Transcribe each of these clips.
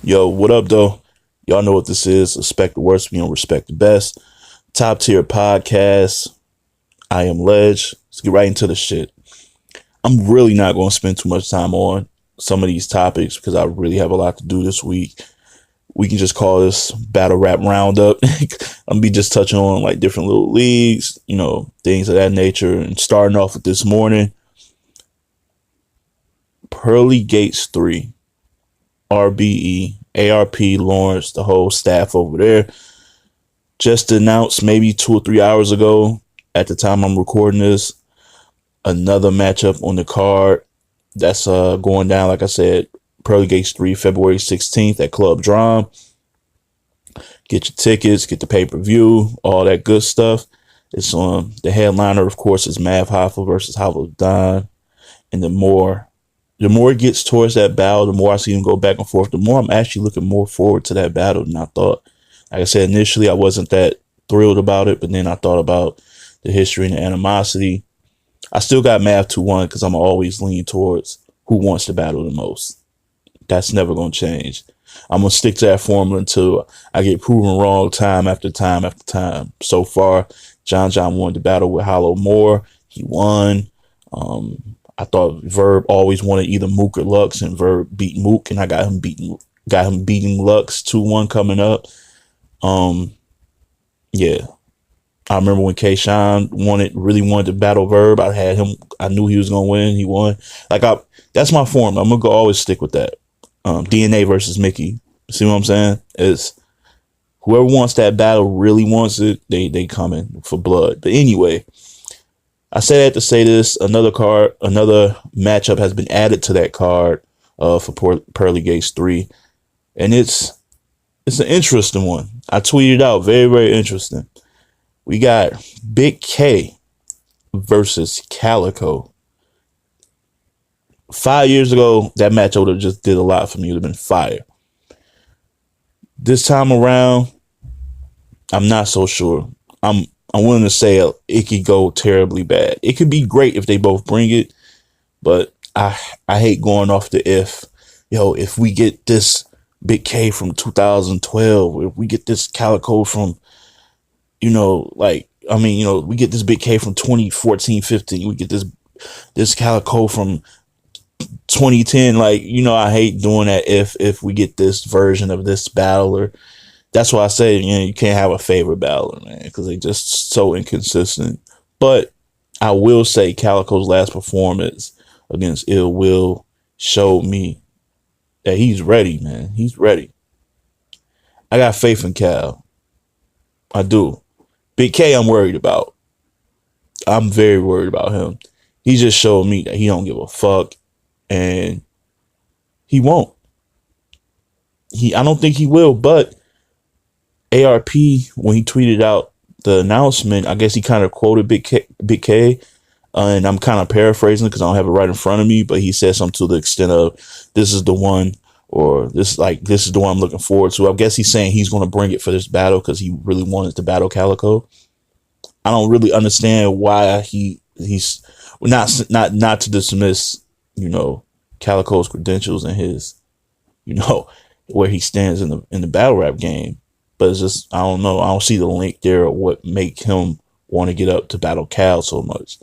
Yo, what up, though? Y'all know what this is. Respect the worst, we don't respect the best. Top tier podcast. I am Ledge. Let's get right into the shit. I'm really not going to spend too much time on some of these topics because I really have a lot to do this week. We can just call this battle rap roundup. I'm gonna be just touching on like different little leagues, things of that nature. And starting off with this morning, Pearly Gates 3, RBE, ARP, Lawrence, the whole staff over there just announced maybe 2 or 3 hours ago at the time I'm recording this, another matchup on the card that's going down, like I said, Pearly Gates 3, February 16th at Club Drum. Get your tickets, get the pay-per-view, all that good stuff. It's on the headliner, of course, is Mav Hoffa versus Hoffa Don. And the more it gets towards that battle, the more I see them go back and forth, the more I'm actually looking more forward to that battle than I thought. Like I said, initially I wasn't that thrilled about it, but then I thought about the history and the animosity. I still got Mav 2-1 because I'm always leaning towards who wants to battle the most. That's never going to change. I'm going to stick to that formula until I get proven wrong time after time after time. So far, John wanted to battle with Hollow Moore. He won. I thought Verb always wanted either Mook or Lux, and Verb beat Mook, and I got him beating Lux 2-1 coming up. Yeah. I remember when K-Shine really wanted to battle Verb. I had him. I knew he was gonna win. He won. That's my form. I'm gonna always stick with that. DNA versus Mickey. See what I'm saying? It's whoever wants that battle really wants it. They coming for blood. But anyway, I say that to say this. Another matchup has been added to that card for Pearly Gates 3, and it's an interesting one. I tweeted out, very, very interesting. We got Big K versus Calico. 5 years ago, that match would have just did a lot for me. It would have been fire. This time around, I'm not so sure. I'm willing to say it could go terribly bad. It could be great if they both bring it, but I hate going off the if we get this Big K from 2012, if we get this Calico from we get this Big K from 2014, 15. We get this Calico from 2010. I hate doing that if we get this version of this battler. That's why I say, you can't have a favorite battler, man, because they're just so inconsistent. But I will say Calico's last performance against Ill Will showed me that he's ready, man. He's ready. I got faith in Cal. I do. Big K, I'm worried about. I'm very worried about him. He just showed me that he don't give a fuck, and he won't. I don't think he will, but ARP, when he tweeted out the announcement, I guess he kind of quoted Big K, and I'm kind of paraphrasing because I don't have it right in front of me, but he said something to the extent of, this is the one, or this is the one I'm looking forward to. I guess he's saying he's going to bring it for this battle because he really wanted to battle Calico. I don't really understand why he's not to dismiss, Calico's credentials and his, where he stands in the battle rap game. But it's just, I don't know. I don't see the link there or what make him want to get up to battle Cal so much.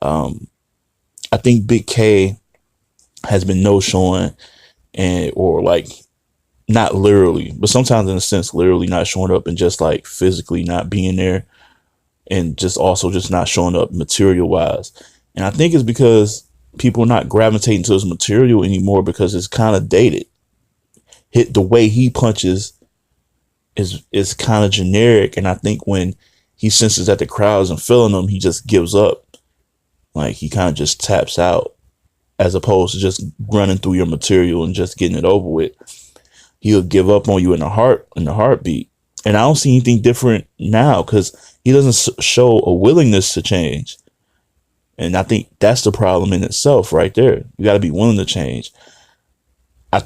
I think Big K has been no showing, or not literally, but sometimes in a sense literally not showing up, and just physically not being there, and just also just not showing up material wise. And I think it's because people are not gravitating to his material anymore because it's kind of dated. The way he punches is kind of generic, and I think when he senses that the crowd isn't feeling him, he just gives up. He kind of just taps out, as opposed to just running through your material and just getting it over with. He'll give up on you in a heartbeat. And I don't see anything different now because he doesn't show a willingness to change. And I think that's the problem in itself right there. You got to be willing to change. I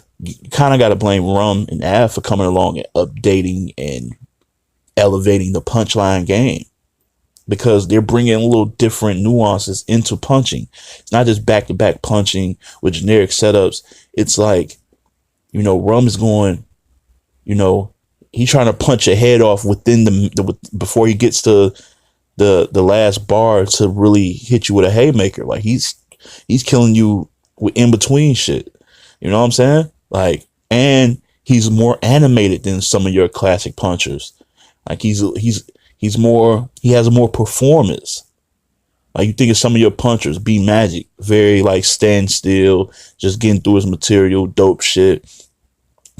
kind of got to blame Rum and Av for coming along and updating and elevating the punchline game, because they're bringing little different nuances into punching. It's not just back-to-back punching with generic setups. It's Rum is going, you know, he's trying to punch your head off within before he gets to the last bar to really hit you with a haymaker. Like he's killing you with in between shit. You know what I'm saying? Like, and he's more animated than some of your classic punchers. Like he's more, he has a more performance. Like you think of some of your punchers, B Magic, very like stand still, just getting through his material, dope shit.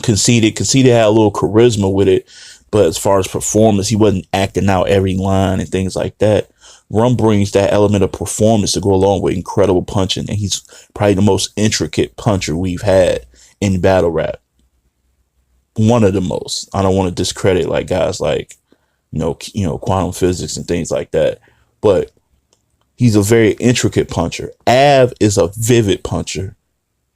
Conceited had a little charisma with it, but as far as performance, he wasn't acting out every line and things like that. Rum brings that element of performance to go along with incredible punching, and he's probably the most intricate puncher we've had in battle rap. One of the most. I don't want to discredit like guys like quantum physics and things like that, but he's a very intricate puncher. Av is a vivid puncher.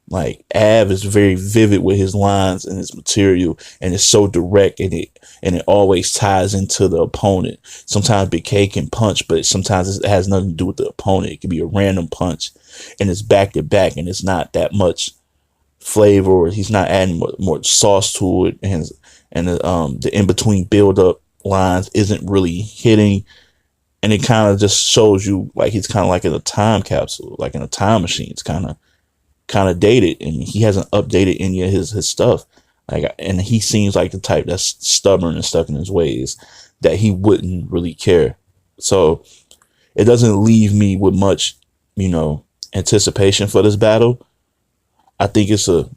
Like Av is very vivid with his lines and his material, and it's so direct, and it always ties into the opponent. Sometimes Big K can punch, but sometimes it has nothing to do with the opponent. It can be a random punch, and it's back to back, and it's not that much flavor, or he's not adding more sauce to it, and the in between build up lines isn't really hitting, and it kind of just shows you like he's kind of like in a time capsule, like in a time machine. It's kind of dated, and he hasn't updated any of his stuff. Like, and he seems like the type that's stubborn and stuck in his ways, that he wouldn't really care. So it doesn't leave me with much, anticipation for this battle. I think it's a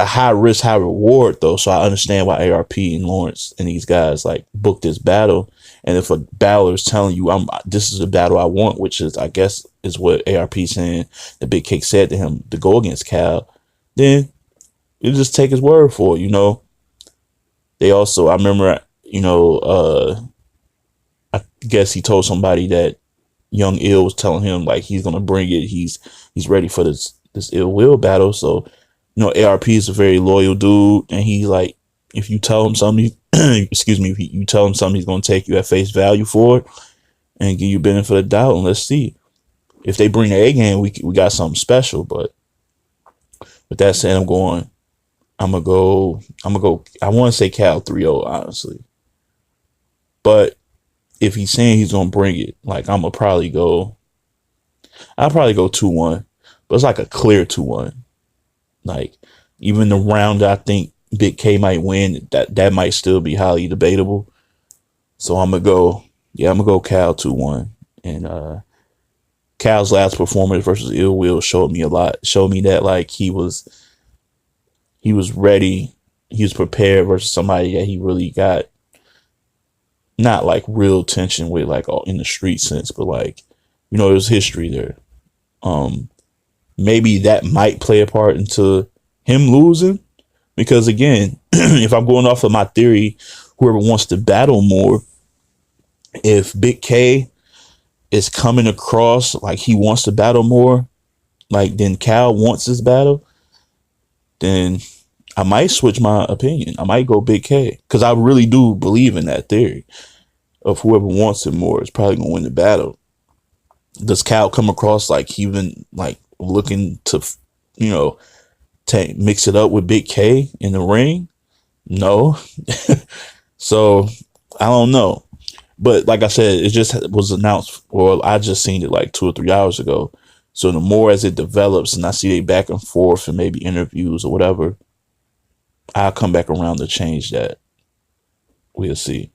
high risk, high reward though. So I understand why ARP and Lawrence and these guys like booked this battle. And if a battler is telling you, this is the battle I want, which is, I guess, is what ARP saying that Big Cake said to him to go against Cal, then you just take his word for it. They also, I remember, I guess he told somebody that Young Ill was telling him like he's gonna bring it. He's ready for this Ill Will battle. So, ARP is a very loyal dude, and he's like, if you tell him something, excuse me, if you tell him something, he's gonna take you at face value for it and give you benefit of the doubt. And let's see if they bring the A game, we got something special. But with that said, I'm gonna go. I want to say Cal 3-0, honestly, but if he's saying he's gonna bring it, like I'll probably go 2-1, but it's like a clear 2-1. Like even the round I think Big K might win, that might still be highly debatable. So I'm gonna go Cal 2-1. And Cal's last performance versus Ill Will showed me a lot. Showed me that like he was ready, he was prepared versus somebody that he really got not like real tension with, like all in the street sense, but like, there's history there. Maybe that might play a part into him losing, because again, if I'm going off of my theory, whoever wants to battle more, if Big K is coming across like he wants to battle more, like then Cal wants this battle, then I might switch my opinion. I might go Big K, because I really do believe in that theory of whoever wants it more is probably gonna win the battle. Does Cal come across like he been like looking to, mix it up with Big K in the ring? No. So I don't know. But like I said, it just was announced, or I just seen it like 2 or 3 hours ago. So the more as it develops and I see they back and forth and maybe interviews or whatever, I'll come back around to change that. We'll see.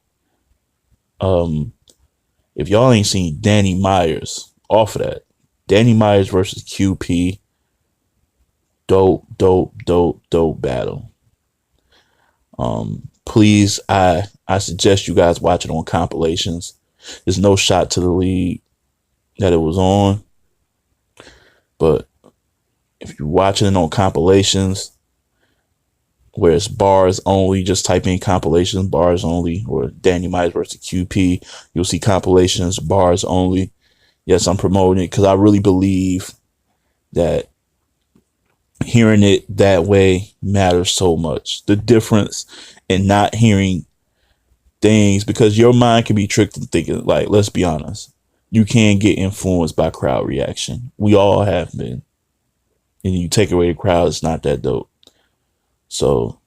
If y'all ain't seen Danny Myers off of that, Danny Myers versus QP, dope battle. Please, I suggest you guys watch it on compilations. There's no shot to the league that it was on, but if you're watching it on compilations where it's bars only, just type in compilations, bars only, or Danny Myers versus QP, you'll see compilations, bars only. Yes, I'm promoting it because I really believe that hearing it that way matters so much. The difference in not hearing things, because your mind can be tricked into thinking, like, let's be honest, you can get influenced by crowd reaction. We all have been. And you take away the crowd, it's not that dope. So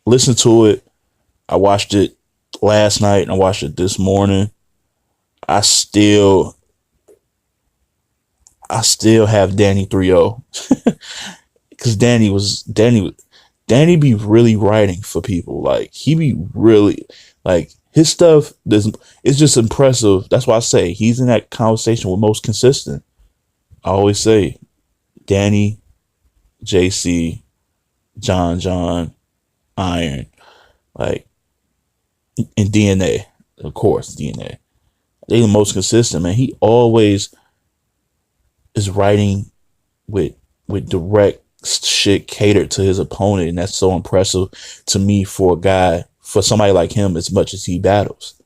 listen to it. I watched it last night and I watched it this morning. I still have Danny 3-0 because Danny be really writing for people. Like he be really like his stuff. It's just impressive. That's why I say he's in that conversation with most consistent. I always say Danny, JC, John, Iron, like, and DNA, of course, DNA. They the most consistent, man. He always is writing with direct shit catered to his opponent, and that's so impressive to me for somebody like him as much as he battles.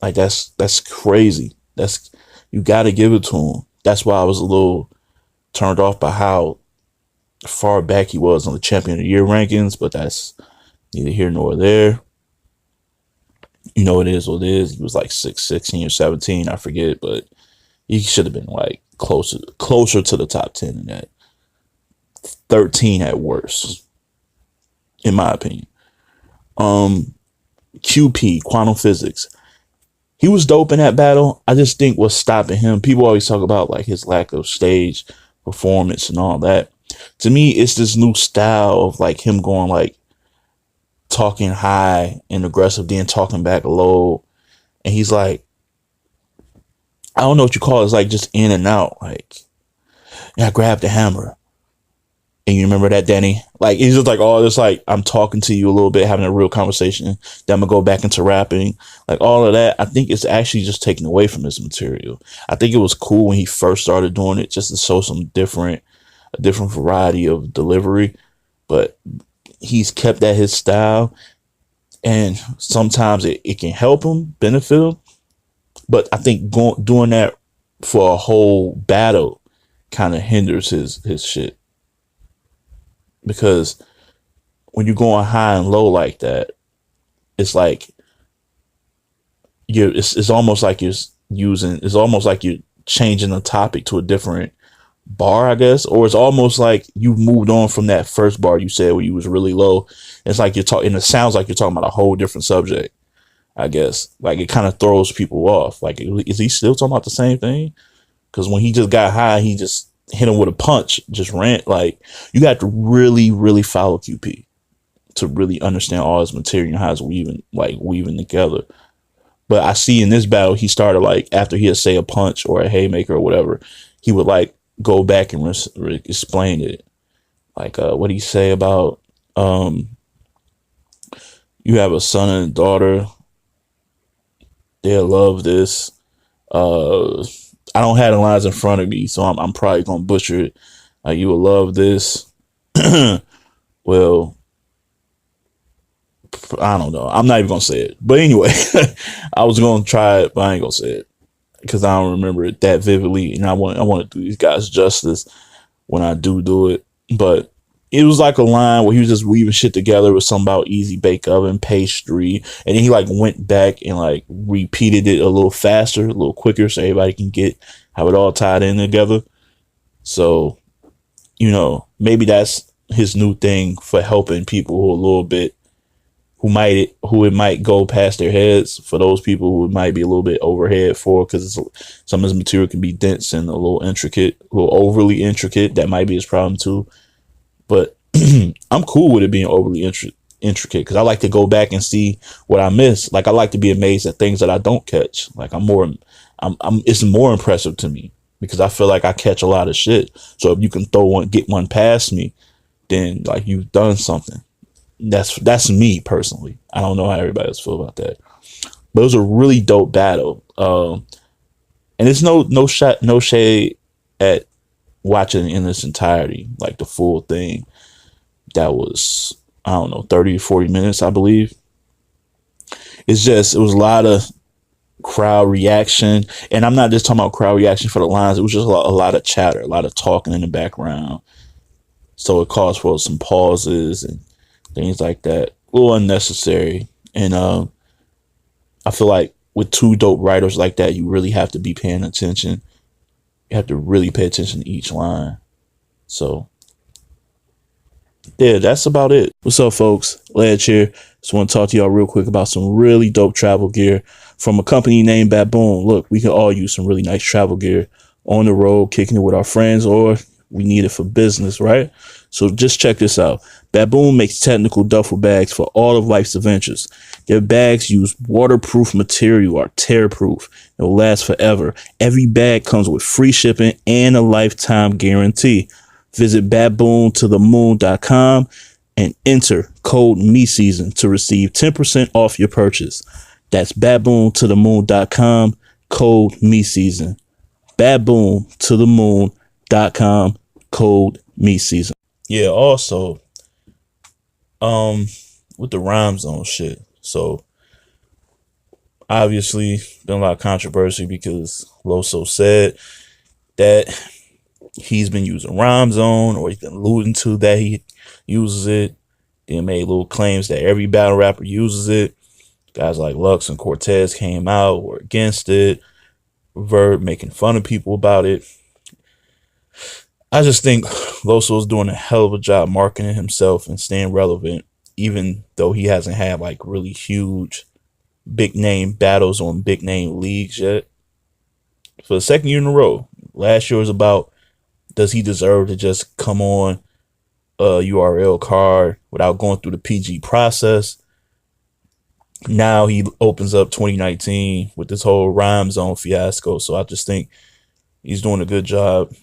Like that's crazy. You got to give it to him. That's why I was a little turned off by how far back he was on the Champion of the Year rankings, but that's neither here nor there. You know, it is what it is. He was like 16 or 17, I forget, but he should have been like closer to the top 10 than that. 13 at worst, in my opinion. QP, quantum physics. He was dope in that battle. I just think what's stopping him, people always talk about like his lack of stage performance and all that. To me, it's this new style of like him going like talking high and aggressive, then talking back low. And he's like, I don't know what you call it. It's like just in and out. Like, yeah, I grabbed the hammer. And you remember that, Danny? Like, he's just like, oh, this like, I'm talking to you a little bit, having a real conversation. Then I'm going to go back into rapping. Like, all of that, I think it's actually just taken away from his material. I think it was cool when he first started doing it, just to show a different variety of delivery. But he's kept at his style. And sometimes it can help him, benefit him. But I think doing that for a whole battle kind of hinders his shit. Because when you're going high and low like that, it's like it's almost like it's almost like you're changing the topic to a different bar, I guess. Or it's almost like you've moved on from that first bar you said where you was really low. It's like you're talking, and it sounds like you're talking about a whole different subject, I guess. Like it kind of throws people off. Like, is he still talking about the same thing? Because when he just got high, he just hit him with a punch, just rant. Like, you got to really, really follow QP to really understand all his material and how it's weaving together. But I see in this battle, he started like after he'd say a punch or a haymaker or whatever, he would like go back and explain it. Like, what do you say about you have a son and a daughter, they'll love this. I don't have the lines in front of me, so I'm probably gonna butcher it. You will love this. Well, I don't know. I'm not even gonna say it. But anyway, I was gonna try it, but I ain't gonna say it because I don't remember it that vividly, and I want to do these guys justice when I do it. But it was like a line where he was just weaving shit together with something about easy bake oven, pastry, and then he like went back and like repeated it a little faster, a little quicker, so everybody can get how it all tied in together. So, you know, maybe that's his new thing for helping people who are a little bit who it might go past their heads. For those people who it might be a little bit overhead for, because some of his material can be dense and a little intricate, a little overly intricate. That might be his problem too. But I'm cool with it being overly intricate because I like to go back and see what I miss. Like, I like to be amazed at things that I don't catch. Like, it's more impressive to me because I feel like I catch a lot of shit. So if you can get one past me, then like you've done something. That's me personally. I don't know how everybody else feel about that, but it was a really dope battle. And it's no shade at watching in its entirety, like the full thing. That was, I don't know, 30 or 40 minutes, I believe. It was a lot of crowd reaction. And I'm not just talking about crowd reaction for the lines. It was just a lot of chatter, a lot of talking in the background. So it calls for some pauses and things like that. A little unnecessary. And I feel like with two dope writers like that, you really have to be paying attention. You have to really pay attention to each line. So Yeah, that's about it. What's up, folks? Ledge here. Just want to talk to y'all real quick about some really dope travel gear from a company named Baboon. Look, we can all use some really nice travel gear on the road, kicking it with our friends, or we need it for business, right? So just check this out. Baboon makes technical duffel bags for all of life's adventures. Their bags use waterproof material, are tear-proof. It will last forever. Every bag comes with free shipping and a lifetime guarantee. Visit baboontothemoon.com and enter code MeSeason to receive 10% off your purchase. That's baboontothemoon.com, code MeSeason. Baboontothemoon.com, code MeSeason. Yeah, also, with the Rhymezone shit. So obviously been a lot of controversy because Loso said that he's been using Rhymezone, or he's been alluding to that he uses it. Then made little claims that every battle rapper uses it. Guys like Lux and Cortez came out, were against it. Verb making fun of people about it. I just think Loso is doing a hell of a job marketing himself and staying relevant, even though he hasn't had like really huge, big name battles on big name leagues yet. For the second year in a row. Last year was about, does he deserve to just come on a URL card without going through the PG process? Now he opens up 2019 with this whole Rhymezone fiasco. So I just think he's doing a good job.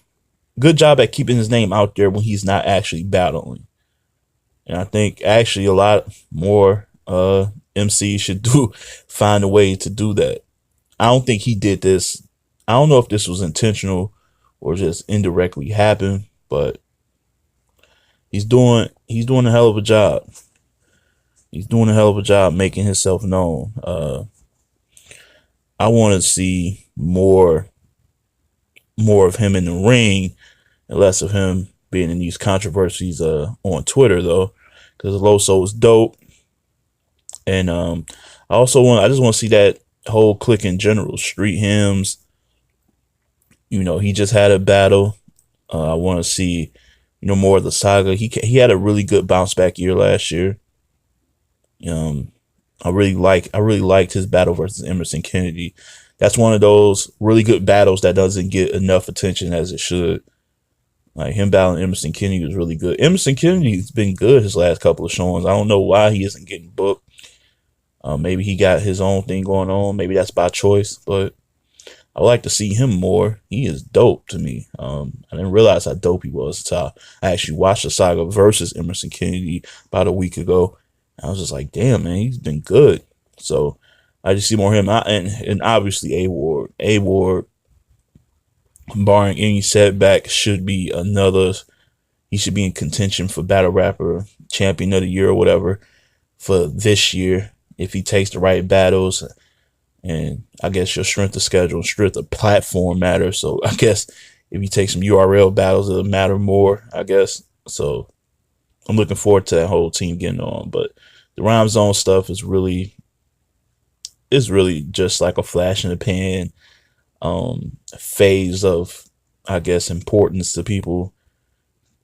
Good job at keeping his name out there when he's not actually battling. And I think actually a lot more MCs should find a way to do that. I don't think he did this. I don't know if this was intentional or just indirectly happened, but he's doing a hell of a job. He's doing a hell of a job making himself known. I want to see more of him in the ring and less of him being in these controversies on Twitter, though, because Loso is dope. And I just want to see that whole clique in general. Street Hymns, he just had a battle. I want to see more of the saga. He had a really good bounce back year last year. I really liked his battle versus Emerson Kennedy. That's one of those really good battles that doesn't get enough attention as it should. Like him battling Emerson Kennedy was really good. Emerson Kennedy's been good his last couple of showings. I don't know why he isn't getting booked. Maybe he got his own thing going on. Maybe that's by choice, but I would like to see him more. He is dope to me. I didn't realize how dope he was until I actually watched the saga versus Emerson Kennedy about a week ago. I was just like, damn, man, he's been good. So I just see more of him. And obviously A-Ward. A-Ward, barring any setback, should be he should be in contention for Battle Rapper Champion of the Year or whatever for this year if he takes the right battles. And I guess your strength of schedule, strength of platform matters. So I guess if you take some URL battles, it'll matter more, I guess. So I'm looking forward to that whole team getting on. But the Rhymezone stuff is really just like a flash in the pan phase of, I guess, importance to people.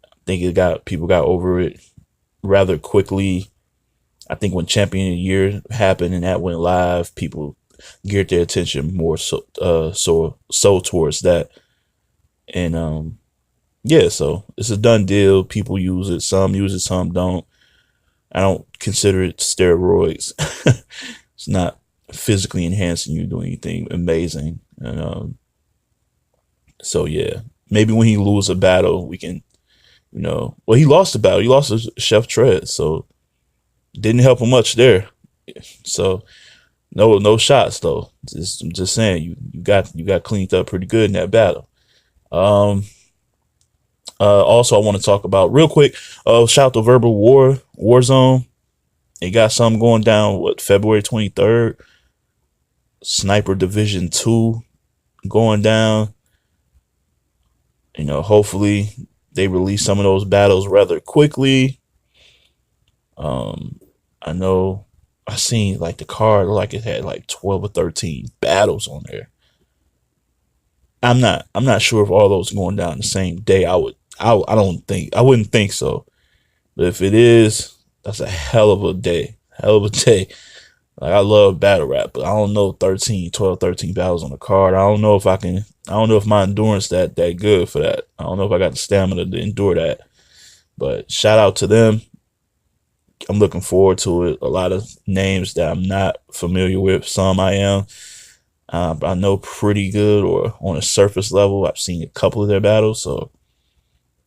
I think people got over it rather quickly. I think when Champion of the Year happened and that went live, people geared their attention more so towards that. And so it's a done deal. People use it, some use it, some don't. I don't consider it steroids. It's not physically enhancing you, doing anything amazing. And so yeah, maybe when he loses a battle, we can, he lost the battle. He lost to Chef Tread, so didn't help him much there. So no shots though. I'm just saying you got cleaned up pretty good in that battle. Also, I want to talk about real quick. Shout out to Verbal Warzone. They got something going down. February 23rd. Sniper Division 2 going down. Hopefully they release some of those battles rather quickly. I know I seen like the card like it had like 12 or 13 battles on there. I'm not sure if all those are going down the same day. I wouldn't think so. But if it is, that's a hell of a day. Hell of a day. Like, I love battle rap, but I don't know 13 battles on the card. I don't know if my endurance that good for that. I don't know if I got the stamina to endure that. But shout out to them. I'm looking forward to it. A lot of names that I'm not familiar with. Some I am. I know pretty good or on a surface level. I've seen a couple of their battles. So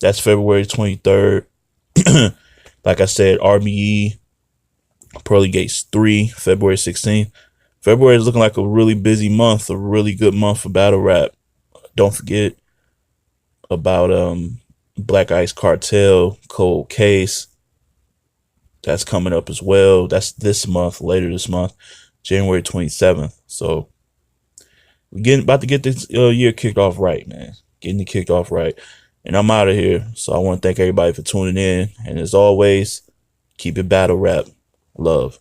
that's February 23rd. Like I said, RBE, Pearly Gates 3, February 16th. February is looking like a really busy month, a really good month for battle rap. Don't forget about Black Ice Cartel, Cold Case. That's coming up as well. That's this month, later this month, January 27th. So we're about to get this year kicked off right, man. Getting it kicked off right. And I'm out of here. So I want to thank everybody for tuning in. And as always, keep it battle rap. Love.